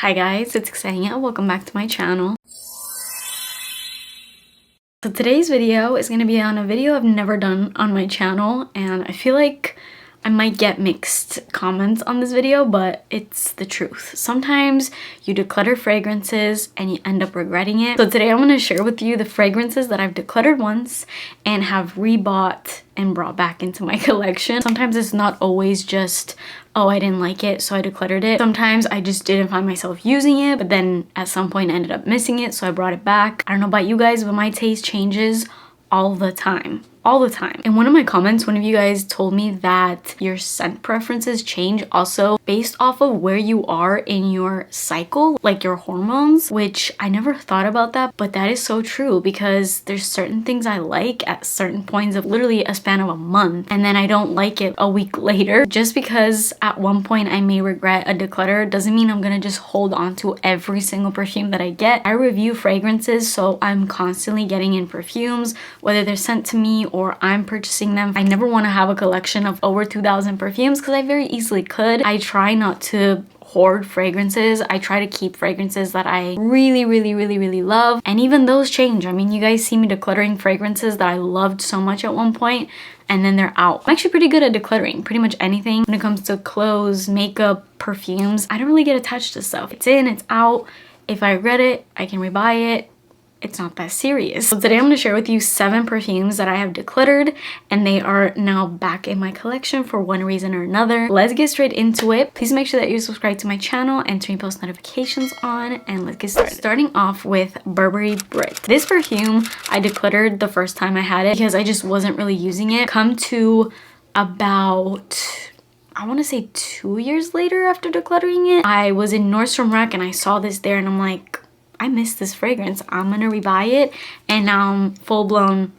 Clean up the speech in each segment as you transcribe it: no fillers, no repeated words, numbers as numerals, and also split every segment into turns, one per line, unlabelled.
Hi guys, it's Xenia. Welcome back to my channel. So today's video is going to be on a video I've never done on my channel, and I feel like I might get mixed comments on this video, but it's the truth. Sometimes you declutter fragrances and you end up regretting it. So today I'm going to share with you the fragrances that I've decluttered once and have rebought and brought back into my collection. Sometimes it's not always just, oh, I didn't like it, so I decluttered it. Sometimes I just didn't find myself using it, but then at some point I ended up missing it, so I brought it back. I don't know about you guys, but my taste changes all the time. In one of my comments, one of you guys told me that your scent preferences change also based off of where you are in your cycle, like your hormones, which I never thought about that, but that is so true because there's certain things I like at certain points of literally a span of a month, and then I don't like it a week later. Just because at one point I may regret a declutter doesn't mean I'm gonna just hold on to every single perfume that I get. I review fragrances, so I'm constantly getting in perfumes, whether they're sent to me or I'm purchasing them. I never want to have a collection of over 2,000 perfumes because I very easily could. I try not to hoard fragrances. I try to keep fragrances that I really love, and even those change. I mean, you guys see me decluttering fragrances that I loved so much at one point, and then they're out. I'm actually pretty good at decluttering pretty much anything when it comes to clothes, makeup, perfumes. I don't really get attached to stuff. It's in, it's out. If I regret it, I can rebuy it. It's not that serious. So today I'm going to share with you 7 perfumes that I have decluttered, and they are now back in my collection for one reason or another. Let's get straight into it. Please make sure that you're subscribed to my channel and turn post notifications on, and let's get started. Starting off with Burberry Brit. This perfume I decluttered the first time I had it because I just wasn't really using it. Come to about, I want to say 2 years later after decluttering it, I was in Nordstrom Rack and I saw this there and I'm like, I miss this fragrance. I'm gonna rebuy it, and now I'm full-blown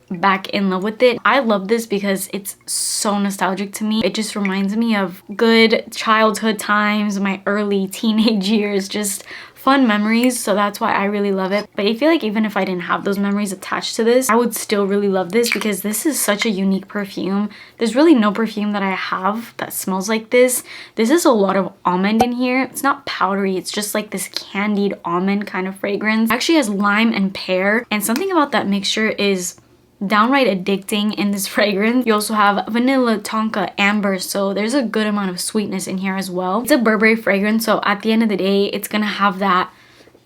back in love with it. I love this because it's so nostalgic to me. It just reminds me of good childhood times, my early teenage years, just fun memories, so that's why I really love it. But I feel like even if I didn't have those memories attached to this, I would still really love this because this is such a unique perfume. There's really no perfume that I have that smells like this. This is a lot of almond in here. It's not powdery, it's just like this candied almond kind of fragrance. It actually has lime and pear, and something about that mixture is downright addicting in this fragrance. You also have vanilla, tonka, amber, so there's a good amount of sweetness in here as well. It's a Burberry fragrance, so at the end of the day it's gonna have that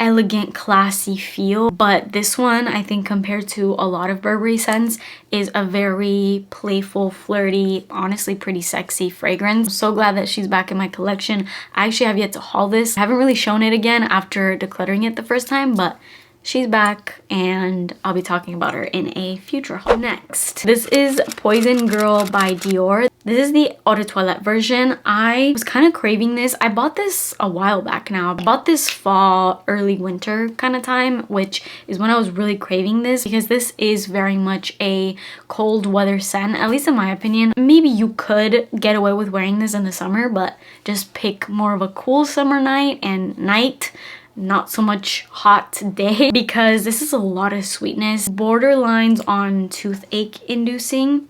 elegant, classy feel, but this one, I think, compared to a lot of Burberry scents, is a very playful, flirty, honestly pretty sexy fragrance. I'm so glad that she's back in my collection. I actually have yet to haul this. I haven't really shown it again after decluttering it the first time, but she's back and I'll be talking about her in a future haul. Next, this is Poison Girl by Dior. This is the Eau de Toilette version. I was kind of craving this. I bought this a while back now. I bought this fall, early winter kind of time, which is when I was really craving this because this is very much a cold weather scent, at least in my opinion. Maybe you could get away with wearing this in the summer, but just pick more of a cool summer night, not so much hot day, because this is a lot of sweetness, borderlines on toothache inducing.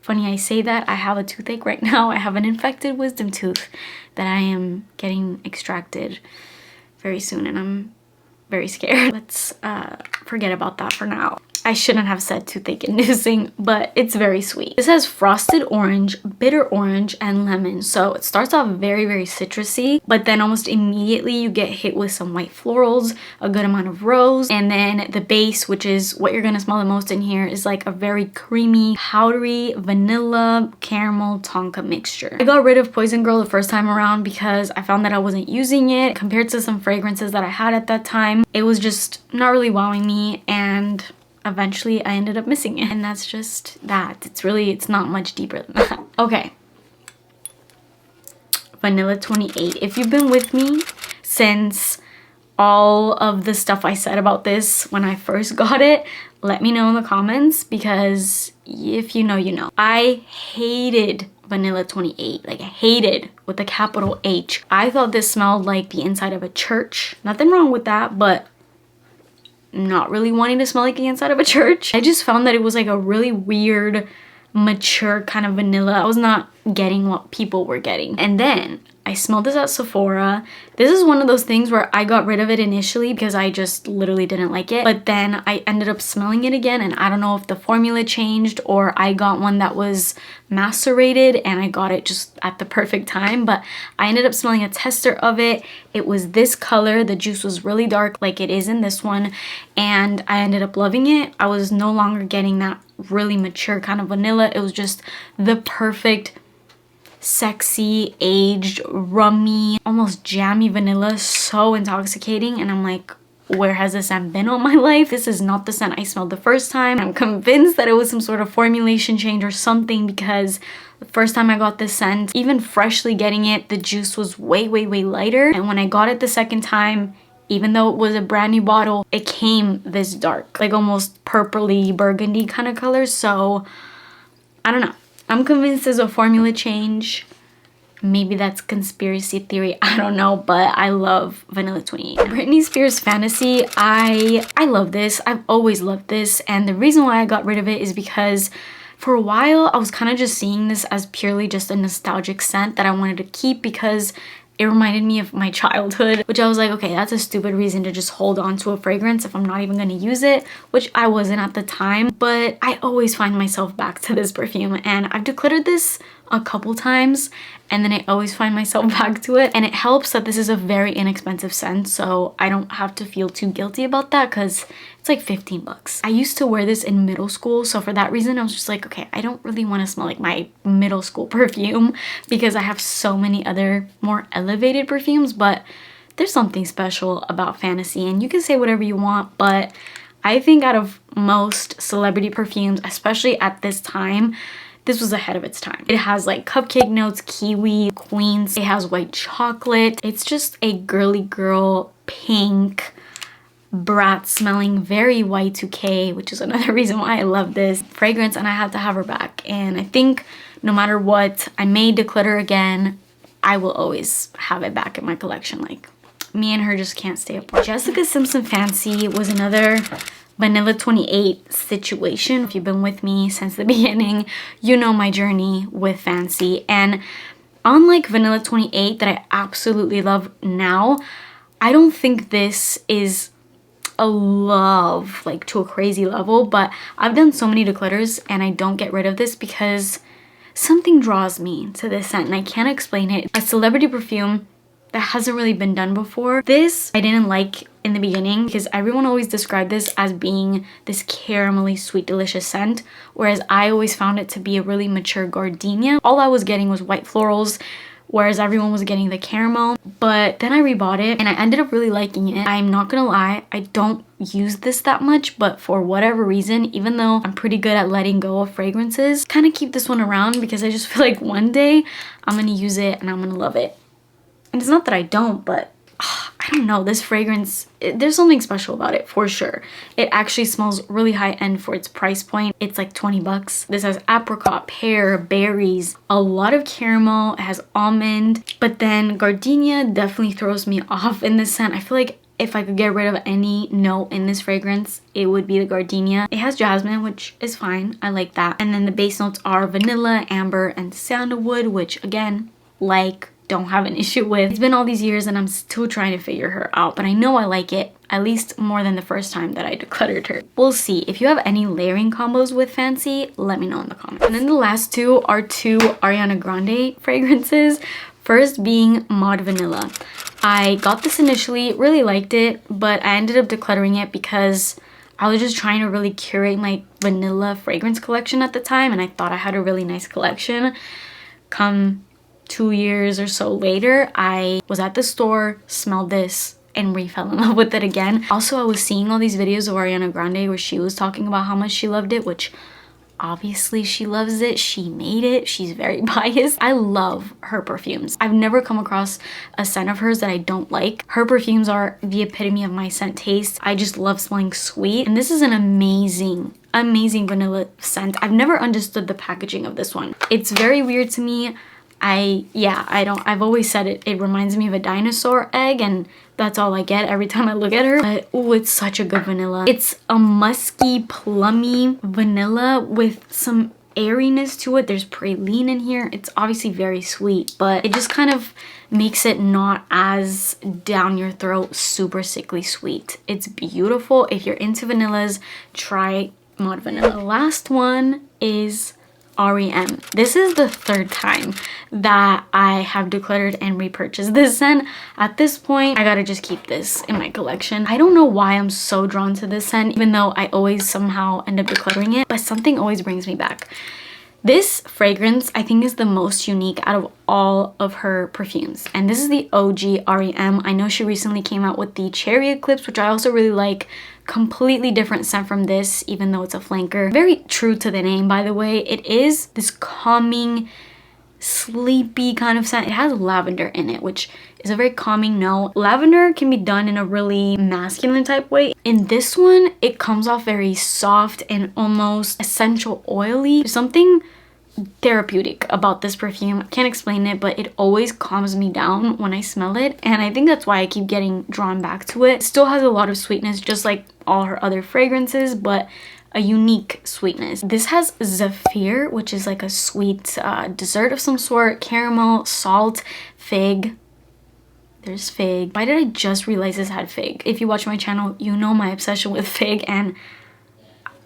Funny I say that, I have a toothache right now. I have an infected wisdom tooth that I am getting extracted very soon, and I'm very scared. Let's forget about that for now. I shouldn't have said toothache inducing, but it's very sweet. This has frosted orange, bitter orange, and lemon. So it starts off very citrusy, but then almost immediately you get hit with some white florals, a good amount of rose, and then the base, which is what you're gonna smell the most in here, is like a very creamy, powdery, vanilla, caramel, tonka mixture. I got rid of Poison Girl the first time around because I found that I wasn't using it. Compared to some fragrances that I had at that time, it was just not really wowing me, and eventually I ended up missing it, and that's just that. It's not much deeper than that. Okay, Vanilla 28. If you've been with me since all of the stuff I said about this when I first got it, let me know in the comments, because if you know, you know. I hated Vanilla 28, like hated with a capital H. I thought this smelled like the inside of a church. Nothing wrong with that, but not really wanting to smell like the inside of a church. I just found that it was like a really weird mature kind of vanilla. I was not getting what people were getting. And then I smelled this at Sephora. This is one of those things where I got rid of it initially because I just literally didn't like it. But then I ended up smelling it again, and I don't know if the formula changed or I got one that was macerated and I got it just at the perfect time. But I ended up smelling a tester of it. It was this color. The juice was really dark like it is in this one, and I ended up loving it. I was no longer getting that really mature kind of vanilla. It was just the perfect sexy, aged, rummy, almost jammy vanilla. So intoxicating, and I'm like, where has this scent been all my life? This is not the scent I smelled the first time. I'm convinced that it was some sort of formulation change or something, because the first time I got this scent, even freshly getting it, the juice was way lighter. And when I got it the second time, even though it was a brand new bottle, it came this dark, like almost purpley burgundy kind of color. So I don't know. I'm convinced there's a formula change. Maybe that's conspiracy theory, I don't know, but I love Vanilla 28. Britney Spears Fantasy, I love this. I've always loved this, and the reason why I got rid of it is because for a while I was kind of just seeing this as purely just a nostalgic scent that I wanted to keep because it reminded me of my childhood, which I was like, okay, that's a stupid reason to just hold on to a fragrance if I'm not even gonna use it, which I wasn't at the time. But I always find myself back to this perfume, and I've decluttered this a couple times, and then I always find myself back to it. And it helps that this is a very inexpensive scent, so I don't have to feel too guilty about that because it's like 15 bucks. I used to wear this in middle school, so for that reason I was just like, okay, I don't really want to smell like my middle school perfume because I have so many other more elevated perfumes. But there's something special about Fantasy, and you can say whatever you want, but I think out of most celebrity perfumes, especially at this time, this was ahead of its time. It has like cupcake notes, kiwi, queens. It has white chocolate. It's just a girly girl, pink, brat smelling, very Y2K, which is another reason why I love this fragrance, and I had to have her back. And I think no matter what, I may declutter again, I will always have it back in my collection. Like, me and her just can't stay apart. Jessica Simpson Fancy was another Vanilla 28 situation. If you've been with me since the beginning, you know my journey with Fancy. And unlike Vanilla 28 that I absolutely love now, I don't think this is a love like to a crazy level, but I've done so many declutters and I don't get rid of this because something draws me to this scent and I can't explain it. A celebrity perfume that hasn't really been done before. This I didn't like in the beginning because everyone always described this as being this caramelly sweet delicious scent, whereas I always found it to be a really mature gardenia. All I was getting was white florals, whereas everyone was getting the caramel. But then I rebought it and I ended up really liking it. I'm not gonna lie, I don't use this that much, but for whatever reason, even though I'm pretty good at letting go of fragrances, kind of keep this one around because I just feel like one day I'm gonna use it and I'm gonna love it. And it's not that I don't, but I don't know, this fragrance, there's something special about it for sure. It actually smells really high end for its price point. It's like 20 bucks. This has apricot, pear, berries, a lot of caramel, it has almond, but then gardenia definitely throws me off in this scent. I feel like if I could get rid of any note in this fragrance, it would be the gardenia. It has jasmine, which is fine, I like that. And then the base notes are vanilla, amber, and sandalwood, which again, don't have an issue with. It's been all these years and I'm still trying to figure her out, but I know I like it, at least more than the first time that I decluttered her. We'll see. If you have any layering combos with Fancy, let me know in the comments. And then the last two are two Ariana Grande fragrances. First being Mod Vanilla. I got this initially, really liked it, but I ended up decluttering it because I was just trying to really curate my vanilla fragrance collection at the time, and I thought I had a really nice collection. Come 2 years or so later, I was at the store, smelled this, and fell in love with it again. Also, I was seeing all these videos of Ariana Grande where she was talking about how much she loved it, which obviously she loves it. She made it. She's very biased. I love her perfumes. I've never come across a scent of hers that I don't like. Her perfumes are the epitome of my scent taste. I just love smelling sweet, and this is an amazing vanilla scent. I've never understood the packaging of this one. It's very weird to me. I've always said it reminds me of a dinosaur egg, and that's all I get every time I look at her. But oh, it's such a good vanilla. It's a musky, plummy vanilla with some airiness to it. There's praline in here. It's obviously very sweet, but it just kind of makes it not as down your throat, super sickly sweet. It's beautiful. If you're into vanillas, try Mod Vanilla. The last one is R.E.M. This is the third time that I have decluttered and repurchased this scent. At this point, I gotta just keep this in my collection. I don't know why I'm so drawn to this scent, even though I always somehow end up decluttering it, but something always brings me back. This fragrance, I think, is the most unique out of all of her perfumes. And this is the OG R.E.M. I know she recently came out with the Cherry Eclipse, which I also really like. Completely different scent from this, even though it's a flanker. Very true to the name, by the way. It is this calming, sleepy kind of scent. It has lavender in it, which is a very calming note. Lavender can be done in a really masculine type way. In this one, it comes off very soft and almost essential oily. There's something therapeutic about this perfume. I can't explain it, but it always calms me down when I smell it, and I think that's why I keep getting drawn back to it. It still has a lot of sweetness, just like all her other fragrances, but a unique sweetness. This has Zephyr, which is like a sweet dessert of some sort, caramel, salt, fig. There's fig. Why did I just realize this had fig? If you watch my channel, you know my obsession with fig, and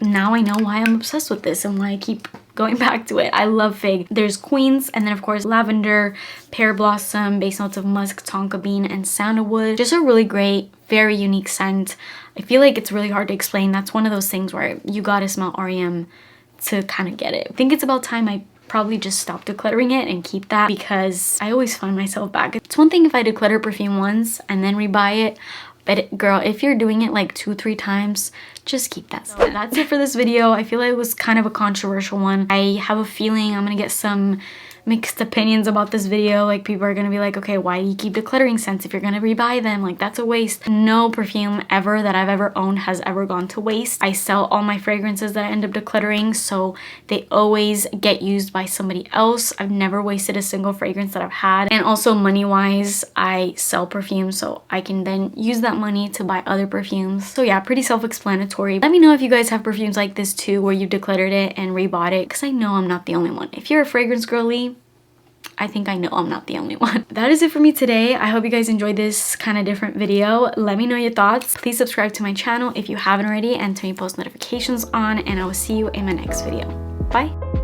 now I know why I'm obsessed with this and why I keep going back to it. I love fig. There's Queens, and then of course lavender, pear blossom, base notes of musk, tonka bean, and sandalwood. Just a really great, very unique scent. I feel like it's really hard to explain. That's one of those things where you gotta smell R.E.M. to kind of get it. I think it's about time I probably just stop decluttering it and keep that, because I always find myself back. It's one thing if I declutter perfume once and then rebuy it, but girl, if you're doing it like 2-3 times, just keep that. So that's it for this video. I feel like it was kind of a controversial one. I have a feeling I'm gonna get some mixed opinions about this video. Like, people are gonna be like, okay, why do you keep decluttering scents if you're gonna rebuy them? Like, that's a waste. No perfume ever that I've ever owned has ever gone to waste. I sell all my fragrances that I end up decluttering, so they always get used by somebody else. I've never wasted a single fragrance that I've had. And also, money wise, I sell perfumes, so I can then use that money to buy other perfumes. So yeah, pretty self-explanatory. Let me know if you guys have perfumes like this too, where you've decluttered it and rebought it, because I know I'm not the only one. If you're a fragrance girly, I think I know I'm not the only one. That is it for me today. I hope you guys enjoyed this kind of different video. Let me know your thoughts. Please subscribe to my channel if you haven't already, and turn your post notifications on, and I will see you in my next video. Bye.